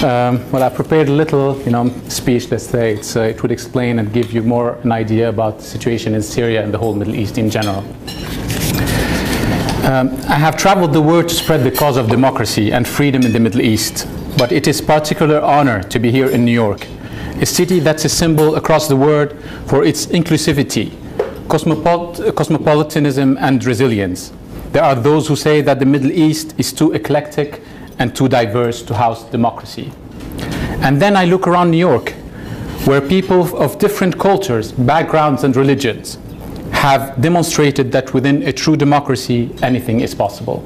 Well, I prepared a little, speech, let's say. It would explain and give you more an idea about the situation in Syria and the whole Middle East in general. I have traveled the world to spread the cause of democracy and freedom in the Middle East, but it is a particular honor to be here in New York, a city that's a symbol across the world for its inclusivity, cosmopolitanism, and resilience. There are those who say that the Middle East is too eclectic and too diverse to house democracy. And then I look around New York, where people of different cultures, backgrounds, and religions have demonstrated that within a true democracy, anything is possible.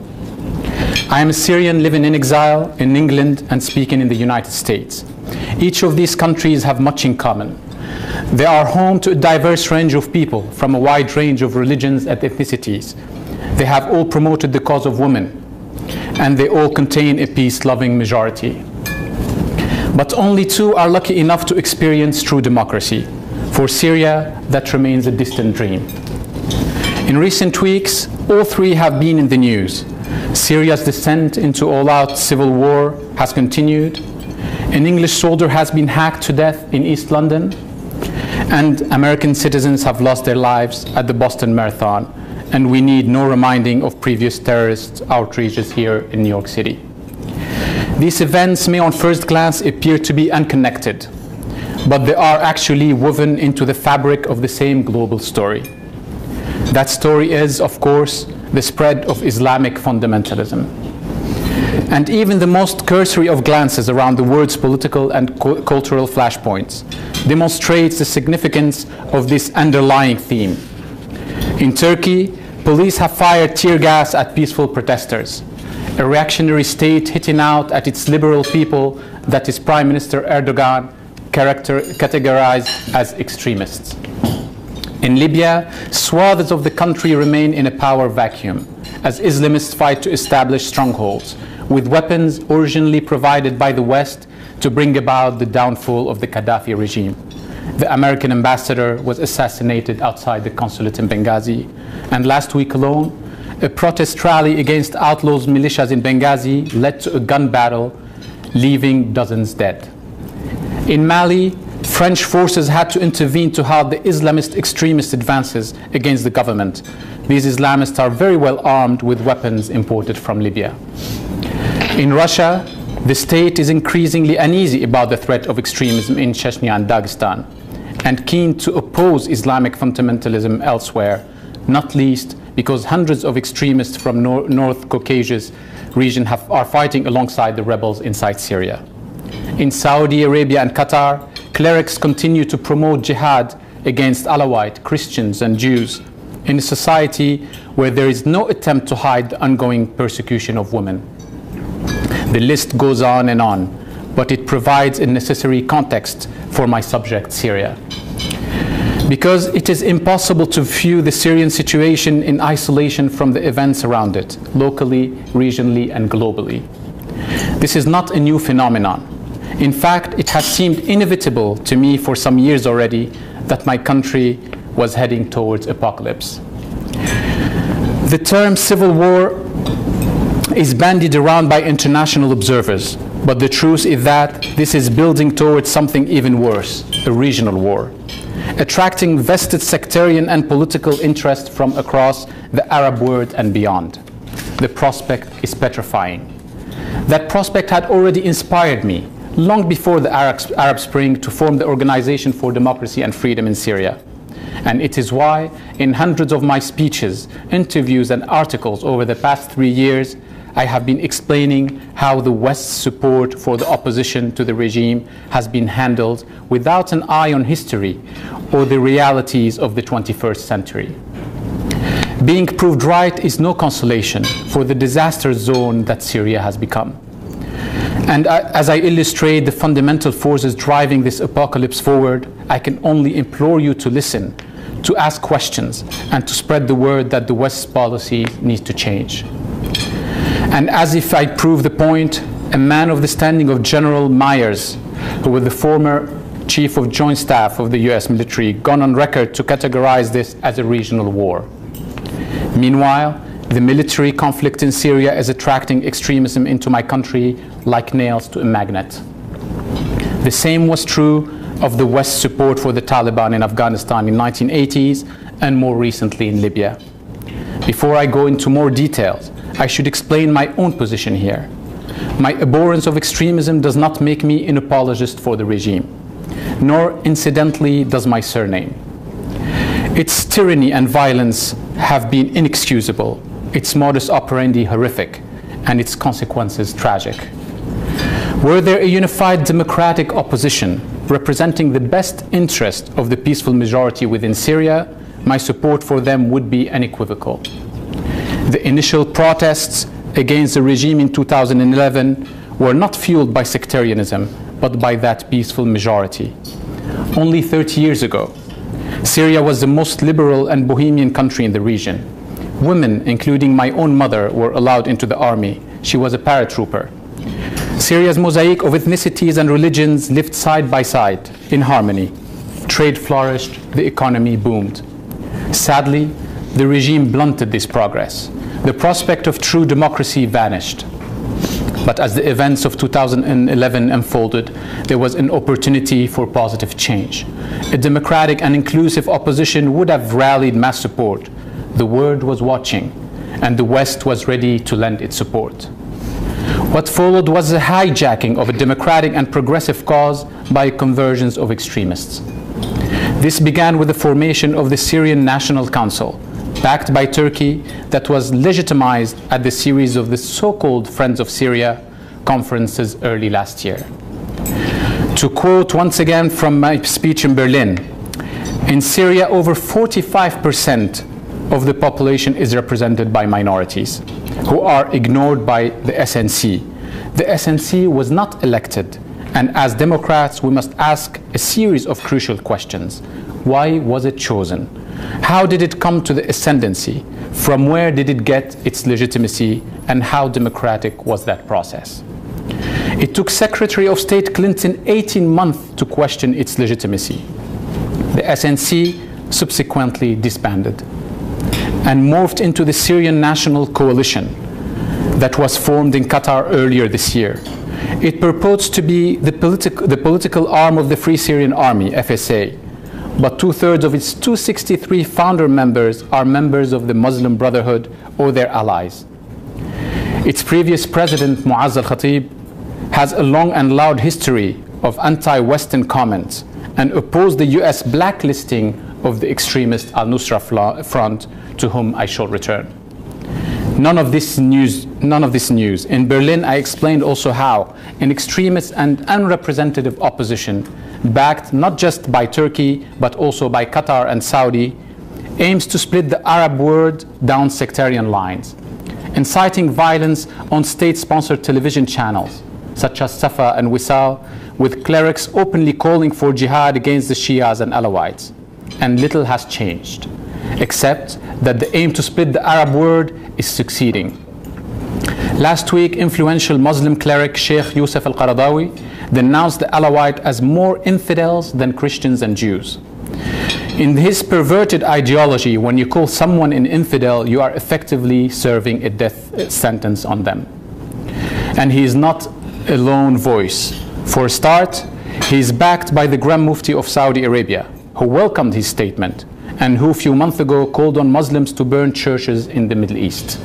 I am a Syrian living in exile in England and speaking in the United States. Each of these countries have much in common. They are home to a diverse range of people from a wide range of religions and ethnicities. They have all promoted the cause of women, and they all contain a peace-loving majority. But only two are lucky enough to experience true democracy. For Syria, that remains a distant dream. In recent weeks, all three have been in the news. Syria's descent into all-out civil war has continued. An English soldier has been hacked to death in East London. And American citizens have lost their lives at the Boston Marathon. And we need no reminding of previous terrorist outrages here in New York City. These events may on first glance appear to be unconnected, but they are actually woven into the fabric of the same global story. That story is, of course, the spread of Islamic fundamentalism. And even the most cursory of glances around the world's political and cultural flashpoints demonstrates the significance of this underlying theme. In Turkey, police have fired tear gas at peaceful protesters, a reactionary state hitting out at its liberal people that its Prime Minister Erdogan categorized as extremists. In Libya, swaths of the country remain in a power vacuum as Islamists fight to establish strongholds with weapons originally provided by the West to bring about the downfall of the Gaddafi regime. The American ambassador was assassinated outside the consulate in Benghazi, and last week alone, a protest rally against outlaws militias in Benghazi led to a gun battle, leaving dozens dead. In Mali, French forces had to intervene to halt the Islamist extremist advances against the government. These Islamists are very well armed with weapons imported from Libya. In Russia, the state is increasingly uneasy about the threat of extremism in Chechnya and Dagestan, and keen to oppose Islamic fundamentalism elsewhere, not least because hundreds of extremists from North Caucasus region are fighting alongside the rebels inside Syria. In Saudi Arabia and Qatar, clerics continue to promote jihad against Alawite, Christians, and Jews in a society where there is no attempt to hide the ongoing persecution of women. The list goes on, but it provides a necessary context for my subject, Syria. Because it is impossible to view the Syrian situation in isolation from the events around it, locally, regionally, and globally. This is not a new phenomenon. In fact, it has seemed inevitable to me for some years already that my country was heading towards apocalypse. The term civil war is bandied around by international observers, but the truth is that this is building towards something even worse, a regional war, attracting vested sectarian and political interest from across the Arab world and beyond. The prospect is petrifying. That prospect had already inspired me long before the Arab Spring to form the Organization for Democracy and Freedom in Syria. And it is why, in hundreds of my speeches, interviews, and articles over the past 3 years, I have been explaining how the West's support for the opposition to the regime has been handled without an eye on history or the realities of the 21st century. Being proved right is no consolation for the disaster zone that Syria has become. And as I illustrate the fundamental forces driving this apocalypse forward, I can only implore you to listen, to ask questions, and to spread the word that the West's policy needs to change. And as if I prove the point, a man of the standing of General Myers, who was the former Chief of Joint Staff of the US military, gone on record to categorize this as a regional war. Meanwhile, the military conflict in Syria is attracting extremism into my country like nails to a magnet. The same was true of the West's support for the Taliban in Afghanistan in the 1980s and more recently in Libya. Before I go into more details, I should explain my own position here. My abhorrence of extremism does not make me an apologist for the regime, nor incidentally does my surname. Its tyranny and violence have been inexcusable, its modus operandi horrific, and its consequences tragic. Were there a unified democratic opposition representing the best interest of the peaceful majority within Syria, my support for them would be unequivocal. The initial protests against the regime in 2011 were not fueled by sectarianism, but by that peaceful majority. Only 30 years ago, Syria was the most liberal and bohemian country in the region. Women, including my own mother, were allowed into the army. She was a paratrooper. Syria's mosaic of ethnicities and religions lived side by side in harmony. Trade flourished, the economy boomed. Sadly, the regime blunted this progress. The prospect of true democracy vanished. But as the events of 2011 unfolded, there was an opportunity for positive change. A democratic and inclusive opposition would have rallied mass support. The world was watching, and the West was ready to lend its support. What followed was the hijacking of a democratic and progressive cause by a convergence of extremists. This began with the formation of the Syrian National Council, backed by Turkey, that was legitimized at the series of the so-called Friends of Syria conferences early last year. To quote once again from my speech in Berlin, in Syria, over 45% of the population is represented by minorities, who are ignored by the SNC. The SNC was not elected, and as Democrats, we must ask a series of crucial questions. Why was it chosen? How did it come to the ascendancy? From where did it get its legitimacy? And how democratic was that process? It took Secretary of State Clinton 18 months to question its legitimacy. The SNC subsequently disbanded and morphed into the Syrian National Coalition that was formed in Qatar earlier this year. It purports to be the political arm of the Free Syrian Army, FSA, but 2/3 of its 263 founder members are members of the Muslim Brotherhood or their allies. Its previous president, Mu'azz al-Khatib, has a long and loud history of anti-Western comments and opposed the US blacklisting of the extremist al-Nusra Front, to whom I shall return. None of this news. In Berlin, I explained also how an extremist and unrepresentative opposition, backed not just by Turkey, but also by Qatar and Saudi, aims to split the Arab world down sectarian lines, inciting violence on state-sponsored television channels, such as Safa and Wisal, with clerics openly calling for jihad against the Shias and Alawites. And little has changed, except that the aim to split the Arab world is succeeding. Last week, influential Muslim cleric Sheikh Yusuf al-Qaradawi denounced the Alawite as more infidels than Christians and Jews. In his perverted ideology, when you call someone an infidel, you are effectively serving a death sentence on them. And he is not a lone voice. For a start, he is backed by the Grand Mufti of Saudi Arabia, who welcomed his statement and who a few months ago called on Muslims to burn churches in the Middle East.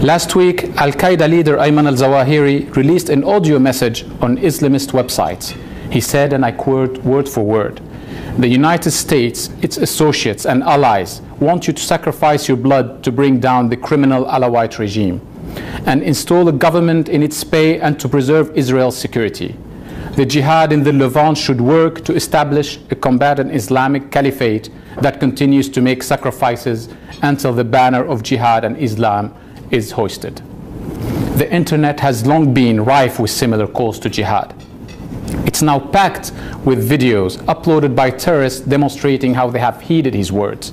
Last week, Al-Qaeda leader Ayman al-Zawahiri released an audio message on Islamist websites. He said, and I quote word for word, "The United States, its associates and allies want you to sacrifice your blood to bring down the criminal Alawite regime and install a government in its pay and to preserve Israel's security. The jihad in the Levant should work to establish a combatant Islamic caliphate that continues to make sacrifices until the banner of jihad and Islam is hoisted." The internet has long been rife with similar calls to jihad. It's now packed with videos uploaded by terrorists demonstrating how they have heeded his words.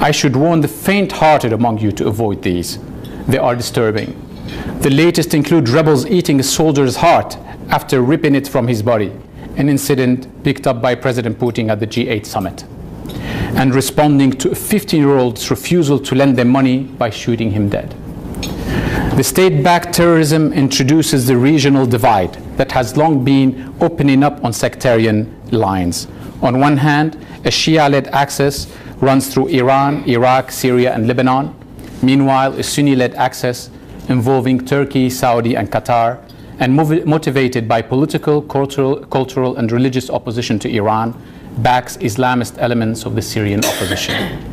I should warn the faint-hearted among you to avoid these. They are disturbing. The latest include rebels eating a soldier's heart after ripping it from his body, an incident picked up by President Putin at the G8 summit, and responding to a 15-year-old's refusal to lend them money by shooting him dead. The state-backed terrorism introduces the regional divide that has long been opening up on sectarian lines. On one hand, a Shia-led axis runs through Iran, Iraq, Syria, and Lebanon. Meanwhile, a Sunni-led axis involving Turkey, Saudi, and Qatar, and motivated by political, cultural, and religious opposition to Iran, backs Islamist elements of the Syrian opposition.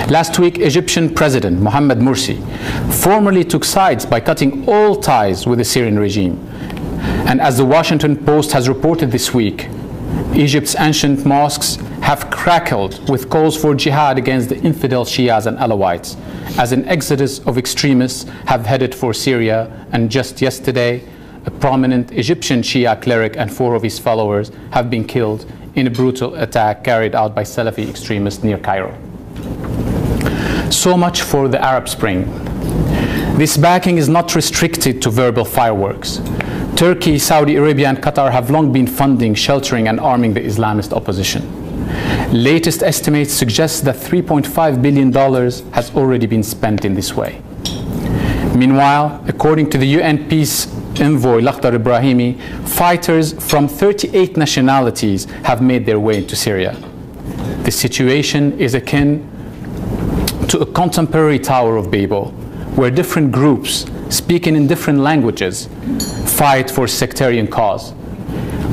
Last week, Egyptian President Mohamed Morsi formally took sides by cutting all ties with the Syrian regime. And as the Washington Post has reported this week, Egypt's ancient mosques have crackled with calls for jihad against the infidel Shias and Alawites, as an exodus of extremists have headed for Syria. And just yesterday, a prominent Egyptian Shia cleric and 4 of his followers have been killed in a brutal attack carried out by Salafi extremists near Cairo. So much for the Arab Spring. This backing is not restricted to verbal fireworks. Turkey, Saudi Arabia, and Qatar have long been funding, sheltering, and arming the Islamist opposition. Latest estimates suggest that $3.5 billion has already been spent in this way. Meanwhile, according to the UN peace envoy Lakhdar Ibrahimi, fighters from 38 nationalities have made their way into Syria. The situation is akin to a contemporary Tower of Babel, where different groups speaking in different languages fight for a sectarian cause,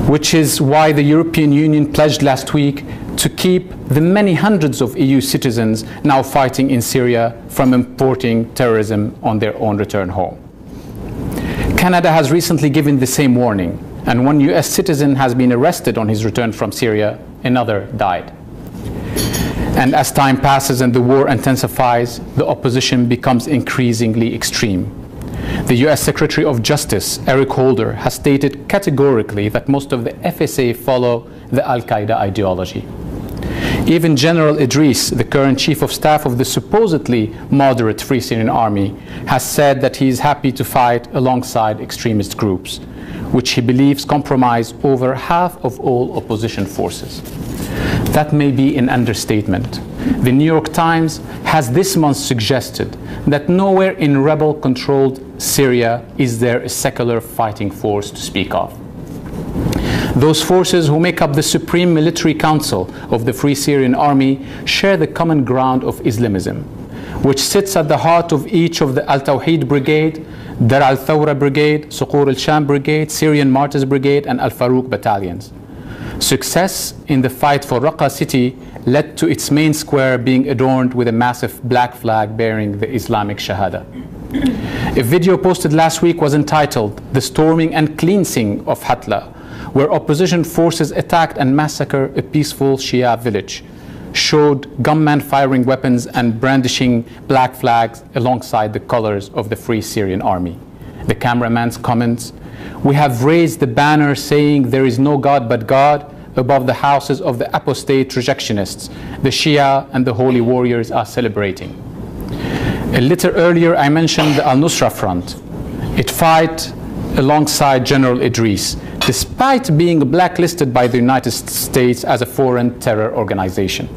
which is why the European Union pledged last week to keep the many hundreds of EU citizens now fighting in Syria from importing terrorism on their own return home. Canada has recently given the same warning, and 1 US citizen has been arrested on his return from Syria, another died. And as time passes and the war intensifies, the opposition becomes increasingly extreme. The US Secretary of Justice, Eric Holder, has stated categorically that most of the FSA follow the Al-Qaeda ideology. Even General Idris, the current Chief of Staff of the supposedly moderate Free Syrian Army, has said that he is happy to fight alongside extremist groups, which he believes comprise over half of all opposition forces. That may be an understatement. The New York Times has this month suggested that nowhere in rebel-controlled Syria is there a secular fighting force to speak of. Those forces who make up the Supreme Military Council of the Free Syrian Army share the common ground of Islamism, which sits at the heart of each of the Al-Tawheed Brigade, Dar al-Thawra Brigade, Suqur al-Sham Brigade, Syrian Martyrs Brigade, and Al-Farouk battalions. Success in the fight for Raqqa city led to its main square being adorned with a massive black flag bearing the Islamic Shahada. A video posted last week was entitled "The Storming and Cleansing of Hatla," where opposition forces attacked and massacred a peaceful Shia village, showed gunmen firing weapons and brandishing black flags alongside the colors of the Free Syrian Army. The cameraman's comments, "We have raised the banner saying there is no God but God above the houses of the apostate rejectionists. The Shia and the holy warriors are celebrating." A little earlier, I mentioned the Al-Nusra Front. It fought alongside General Idris, despite being blacklisted by the United States as a foreign terror organization.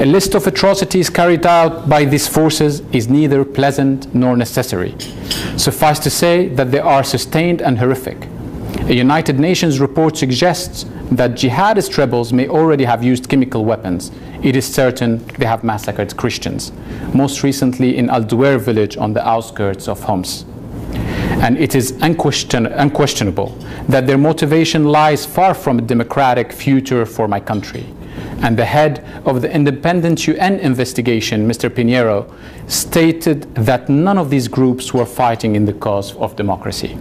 A list of atrocities carried out by these forces is neither pleasant nor necessary. Suffice to say that they are sustained and horrific. A United Nations report suggests that jihadist rebels may already have used chemical weapons. It is certain they have massacred Christians, most recently in Al-Duwair village on the outskirts of Homs. And it is unquestionable that their motivation lies far from a democratic future for my country. And the head of the independent UN investigation, Mr. Pinheiro, stated that none of these groups were fighting in the cause of democracy.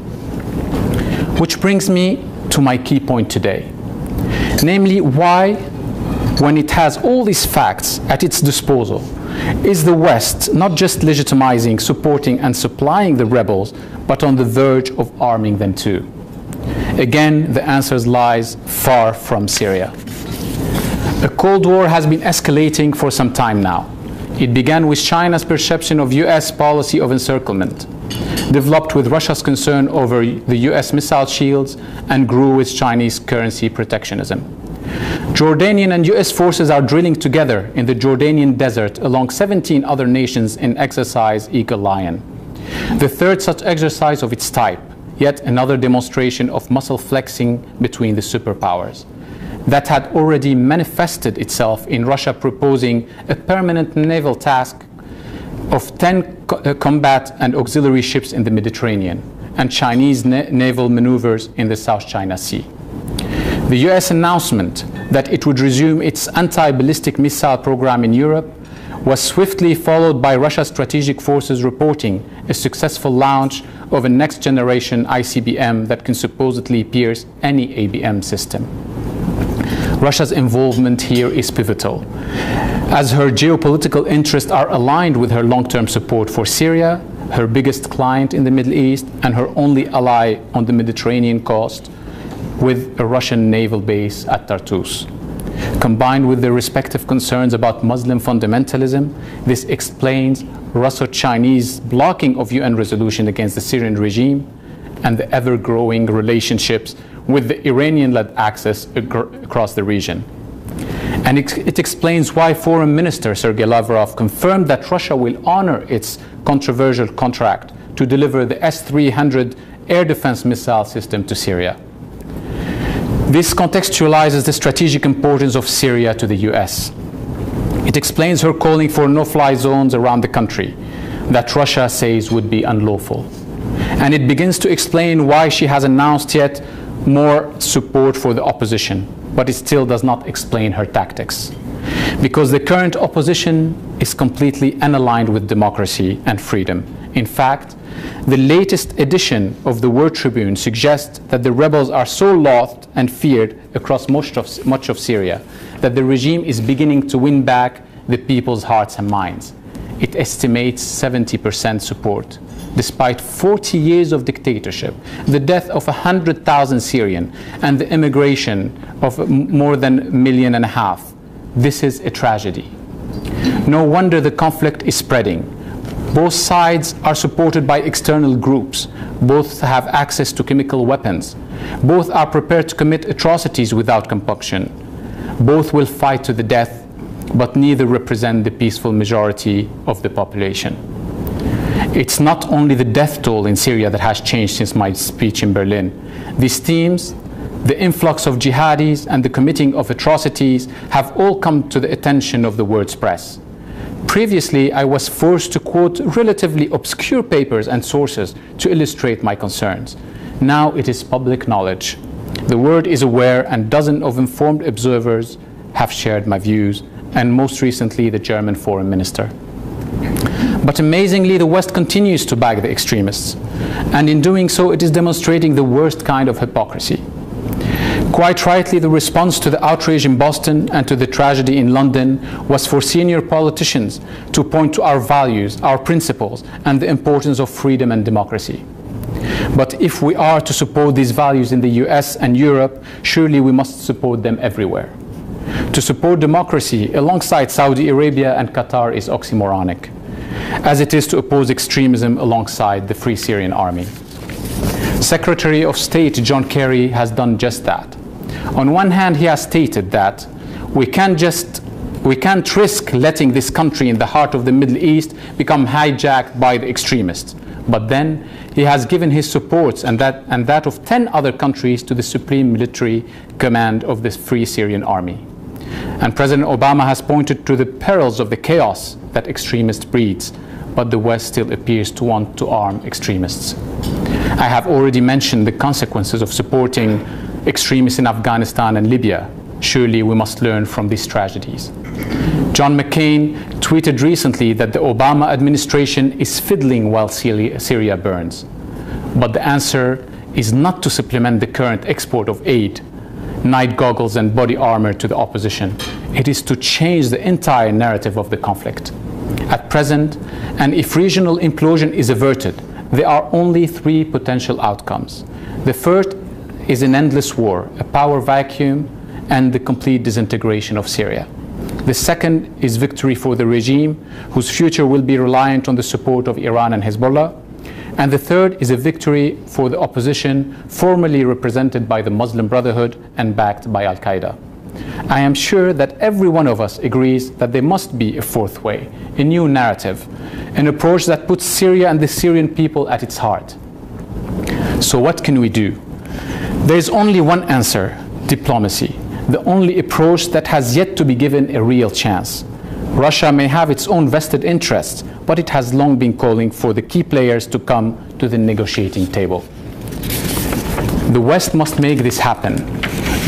Which brings me to my key point today. Namely, why, when it has all these facts at its disposal, is the West not just legitimizing, supporting, and supplying the rebels, but on the verge of arming them too? Again, the answer lies far from Syria. A Cold War has been escalating for some time now. It began with China's perception of US policy of encirclement, developed with Russia's concern over the US missile shields, and grew with Chinese currency protectionism. Jordanian and US forces are drilling together in the Jordanian desert along 17 other nations in exercise Eagle Lion. The third such exercise of its type, yet another demonstration of muscle flexing between the superpowers, that had already manifested itself in Russia proposing a permanent naval task of 10 combat and auxiliary ships in the Mediterranean and Chinese naval maneuvers in the South China Sea. The US announcement that it would resume its anti-ballistic missile program in Europe was swiftly followed by Russia's strategic forces reporting a successful launch of a next-generation ICBM that can supposedly pierce any ABM system. Russia's involvement here is pivotal, as her geopolitical interests are aligned with her long-term support for Syria, her biggest client in the Middle East, and her only ally on the Mediterranean coast, with a Russian naval base at Tartus. Combined with the respective concerns about Muslim fundamentalism, this explains Russo-Chinese blocking of UN resolution against the Syrian regime and the ever-growing relationships with the Iranian-led axis across the region. And it explains why Foreign Minister Sergei Lavrov confirmed that Russia will honor its controversial contract to deliver the S-300 air defense missile system to Syria. This contextualizes the strategic importance of Syria to the US. It explains her calling for no-fly zones around the country that Russia says would be unlawful. And it begins to explain why she has announced yet more support for the opposition, but it still does not explain her tactics. Because the current opposition is completely unaligned with democracy and freedom. In fact, the latest edition of the World Tribune suggests that the rebels are so loathed and feared across much of Syria that the regime is beginning to win back the people's hearts and minds. It estimates 70% support. Despite 40 years of dictatorship, the death of 100,000 Syrians, and the immigration of more than 1.5 million, this is a tragedy. No wonder the conflict is spreading. Both sides are supported by external groups. Both have access to chemical weapons. Both are prepared to commit atrocities without compunction. Both will fight to the death, but neither represent the peaceful majority of the population. It's not only the death toll in Syria that has changed since my speech in Berlin. These themes, the influx of jihadis and the committing of atrocities, have all come to the attention of the world's press. Previously, I was forced to quote relatively obscure papers and sources to illustrate my concerns. Now it is public knowledge. The world is aware, and dozens of informed observers have shared my views, and most recently the German foreign minister. But amazingly, the West continues to back the extremists, and in doing so it is demonstrating the worst kind of hypocrisy. Quite rightly, the response to the outrage in Boston and to the tragedy in London was for senior politicians to point to our values, our principles, and the importance of freedom and democracy. But if we are to support these values in the US and Europe, surely we must support them everywhere. To support democracy alongside Saudi Arabia and Qatar is oxymoronic, as it is to oppose extremism alongside the Free Syrian Army. Secretary of State John Kerry has done just that. On one hand, he has stated that we can't risk letting this country in the heart of the Middle East become hijacked by the extremists. But then he has given his support and that of 10 other countries to the Supreme Military Command of the Free Syrian Army. And President Obama has pointed to the perils of the chaos that extremist breeds, but the West still appears to want to arm extremists. I have already mentioned the consequences of supporting extremists in Afghanistan and Libya. Surely we must learn from these tragedies. John McCain tweeted recently that the Obama administration is fiddling while Syria burns. But the answer is not to supplement the current export of aid, night goggles and body armor to the opposition. It is to change the entire narrative of the conflict. At present, and if regional implosion is averted, there are only 3 potential outcomes. The first is an endless war, a power vacuum, and the complete disintegration of Syria. The second is victory for the regime, whose future will be reliant on the support of Iran and Hezbollah. And the third is a victory for the opposition, formerly represented by the Muslim Brotherhood and backed by Al-Qaeda. I am sure that every one of us agrees that there must be a fourth way, a new narrative, an approach that puts Syria and the Syrian people at its heart. So what can we do? There is only one answer: diplomacy, the only approach that has yet to be given a real chance. Russia may have its own vested interests, but it has long been calling for the key players to come to the negotiating table. The West must make this happen.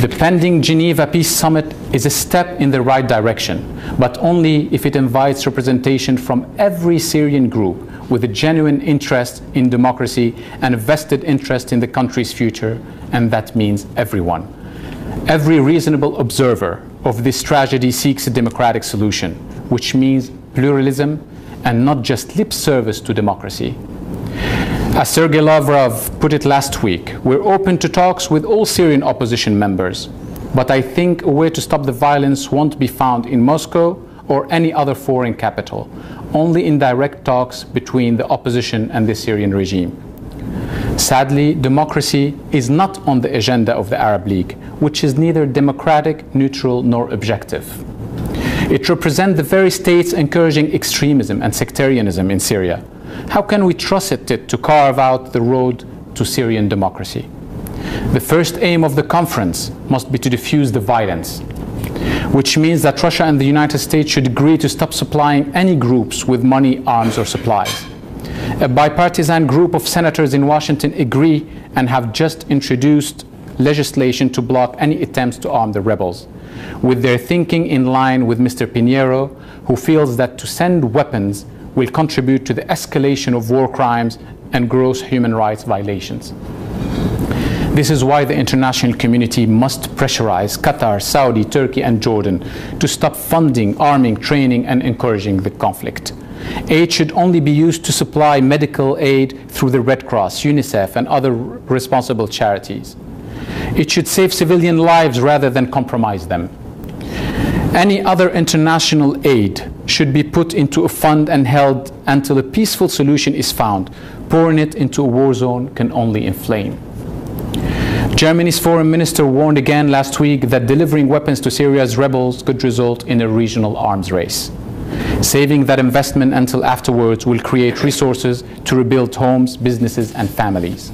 The pending Geneva Peace Summit is a step in the right direction, but only if it invites representation from every Syrian group with a genuine interest in democracy and a vested interest in the country's future, and that means everyone. Every reasonable observer of this tragedy seeks a democratic solution, which means pluralism and not just lip service to democracy. As Sergei Lavrov put it last week, we're open to talks with all Syrian opposition members, but I think a way to stop the violence won't be found in Moscow or any other foreign capital, only in direct talks between the opposition and the Syrian regime. Sadly, democracy is not on the agenda of the Arab League, which is neither democratic, neutral, nor objective. It represents the very states encouraging extremism and sectarianism in Syria. How can we trust it to carve out the road to Syrian democracy? The first aim of the conference must be to diffuse the violence, which means that Russia and the United States should agree to stop supplying any groups with money, arms, or supplies. A bipartisan group of senators in Washington agree and have just introduced legislation to block any attempts to arm the rebels, with their thinking in line with Mr. Pinheiro, who feels that to send weapons will contribute to the escalation of war crimes and gross human rights violations. This is why the international community must pressurize Qatar, Saudi, Turkey, and Jordan to stop funding, arming, training, and encouraging the conflict. Aid should only be used to supply medical aid through the Red Cross, UNICEF, and other responsible charities. It should save civilian lives rather than compromise them. Any other international aid should be put into a fund and held until a peaceful solution is found. Pouring it into a war zone can only inflame. Germany's foreign minister warned again last week that delivering weapons to Syria's rebels could result in a regional arms race. Saving that investment until afterwards will create resources to rebuild homes, businesses, and families.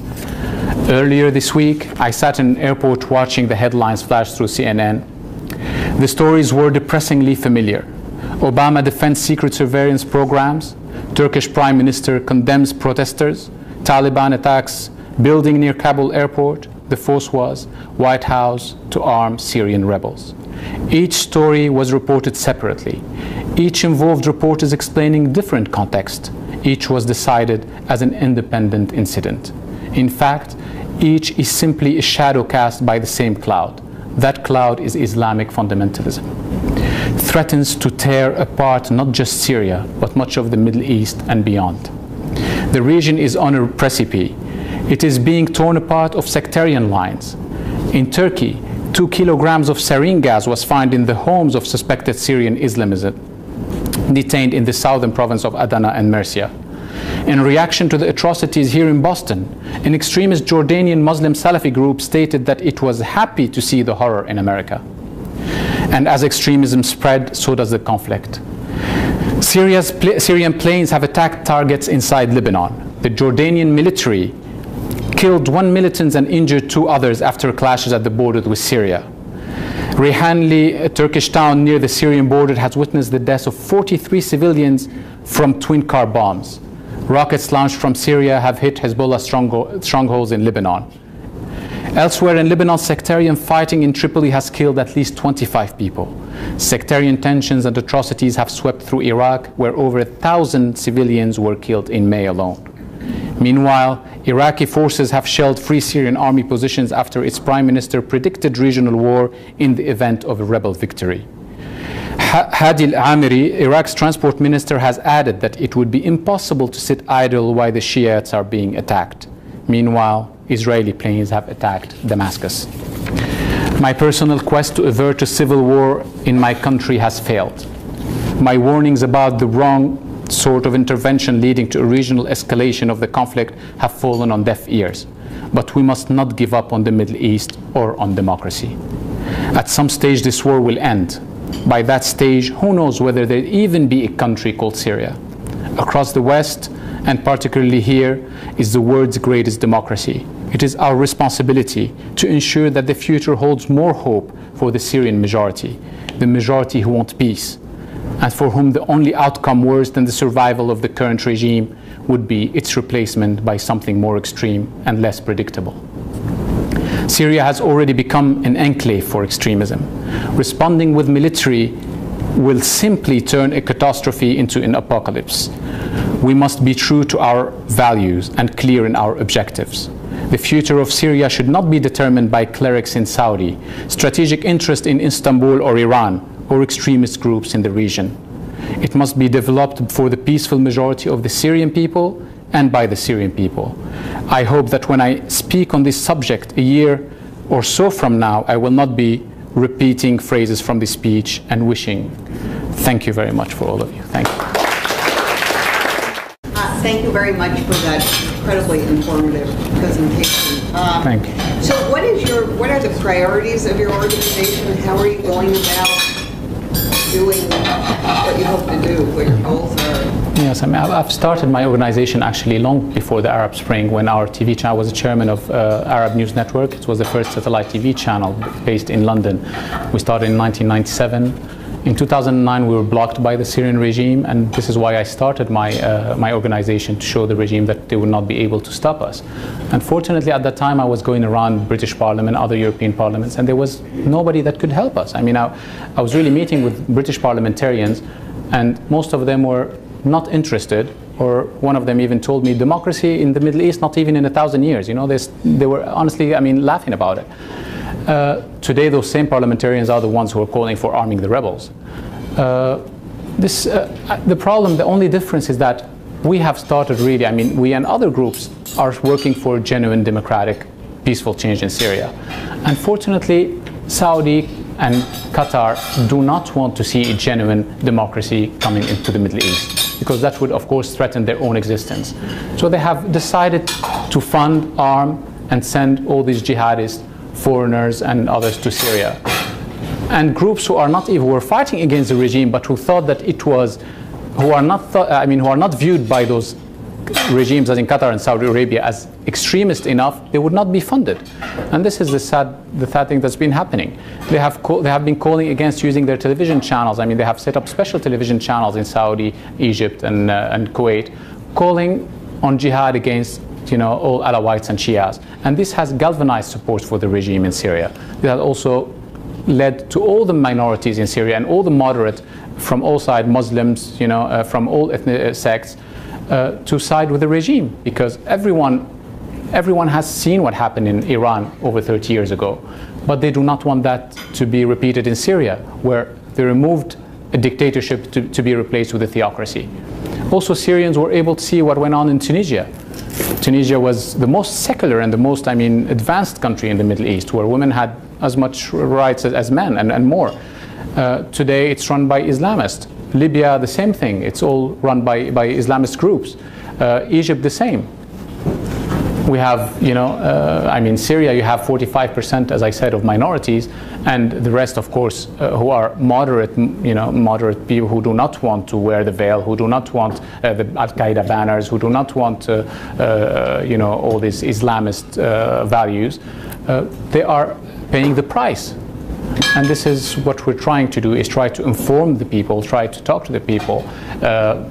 Earlier this week, I sat in an airport watching the headlines flash through CNN. The stories were depressingly familiar. Obama defends secret surveillance programs. Turkish Prime Minister condemns protesters. Taliban attacks building near Kabul airport. The force was White House to arm Syrian rebels. Each story was reported separately. Each involved reporters explaining different context. Each was decided as an independent incident. In fact, each is simply a shadow cast by the same cloud. That cloud is Islamic fundamentalism. Threatens to tear apart not just Syria, but much of the Middle East and beyond. The region is on a precipice. It is being torn apart of sectarian lines. In Turkey, 2 kilograms of sarin gas was found in the homes of suspected Syrian Islamism detained in the southern province of Adana and Mercia. In reaction to the atrocities here in Boston, an extremist Jordanian Muslim Salafi group stated that it was happy to see the horror in America. And as extremism spread, so does the conflict. Syrian planes have attacked targets inside Lebanon. The Jordanian military killed 1 militant and injured 2 others after clashes at the border with Syria. Rehanli, a Turkish town near the Syrian border, has witnessed the deaths of 43 civilians from twin-car bombs. Rockets launched from Syria have hit Hezbollah strongholds in Lebanon. Elsewhere in Lebanon, sectarian fighting in Tripoli has killed at least 25 people. Sectarian tensions and atrocities have swept through Iraq, where over 1,000 civilians were killed in May alone. Meanwhile, Iraqi forces have shelled Free Syrian Army positions after its prime minister predicted regional war in the event of a rebel victory. Hadi al-Amiri, Iraq's transport minister, has added that it would be impossible to sit idle while the Shiites are being attacked. Meanwhile, Israeli planes have attacked Damascus. My personal quest to avert a civil war in my country has failed. My warnings about the wrong sort of intervention leading to a regional escalation of the conflict have fallen on deaf ears. but we must not give up on the Middle East or on democracy. At some stage, this war will end. By that stage, who knows whether there'll even be a country called Syria. Across the West, and particularly here, is the world's greatest democracy. It is our responsibility to ensure that the future holds more hope for the Syrian majority, the majority who want peace, and for whom the only outcome worse than the survival of the current regime would be its replacement by something more extreme and less predictable. Syria has already become an enclave for extremism. Responding with military will simply turn a catastrophe into an apocalypse. We must be true to our values and clear in our objectives. The future of Syria should not be determined by clerics in Saudi, strategic interest in Istanbul or Iran, or extremist groups in the region. It must be developed for the peaceful majority of the Syrian people and by the Syrian people. I hope that when I speak on this subject a year or so from now, I will not be repeating phrases from the speech and wishing. Thank you very much for all of you. Thank you. Thank you very much for that incredibly informative presentation. Thank you. So what are the priorities of your organization? How are you going about doing what you hope to do, what your goals are? Yes, I mean, I've started my organization actually long before the Arab Spring, when our TV channel was the chairman of Arab News Network. It was the first satellite TV channel based in London. We started in 1997. In 2009, we were blocked by the Syrian regime, and this is why I started my organization, to show the regime that they would not be able to stop us. Unfortunately, at that time, I was going around British Parliament, other European parliaments, and there was nobody that could help us. I mean, I was really meeting with British parliamentarians, and most of them were not interested, or one of them even told me, democracy in the Middle East, not even in 1,000 years. You know, they were honestly, I mean, laughing about it. Today, those same parliamentarians are the ones who are calling for arming the rebels. The problem, the only difference is that we have started really, I mean, we and other groups are working for genuine democratic, peaceful change in Syria. Unfortunately, Saudi and Qatar do not want to see a genuine democracy coming into the Middle East, because that would, of course, threaten their own existence. So they have decided to fund, arm, and send all these jihadists, foreigners and others to Syria. And groups who are not even, who were fighting against the regime, but who thought that it was, who are not viewed by those regimes as in Qatar and Saudi Arabia as extremist enough, they would not be funded. And this is the sad thing that's been happening. They have been calling against using their television channels. I mean, they have set up special television channels in Saudi, Egypt, and Kuwait, calling on jihad against, you know, all Alawites and Shias. And this has galvanized support for the regime in Syria. It has also led to all the minorities in Syria and all the moderate, from all sides, Muslims, you know, from all ethnic sects, to side with the regime, because everyone has seen what happened in Iran over 30 years ago, but they do not want that to be repeated in Syria, where they removed a dictatorship to be replaced with a theocracy. Also, Syrians were able to see what went on in Tunisia. Tunisia was the most secular and the most, I mean, advanced country in the Middle East, where women had as much rights as men and more. Today it's run by Islamists. Libya, the same thing. It's all run by Islamist groups. Egypt, the same. We have, you know, I mean, Syria, you have 45%, as I said, of minorities, and the rest, of course, who are moderate, you know, moderate people who do not want to wear the veil, who do not want the Al-Qaeda banners, who do not want, you know, all these Islamist values. They are paying the price. And this is what we're trying to do, is try to inform the people, try to talk to the people,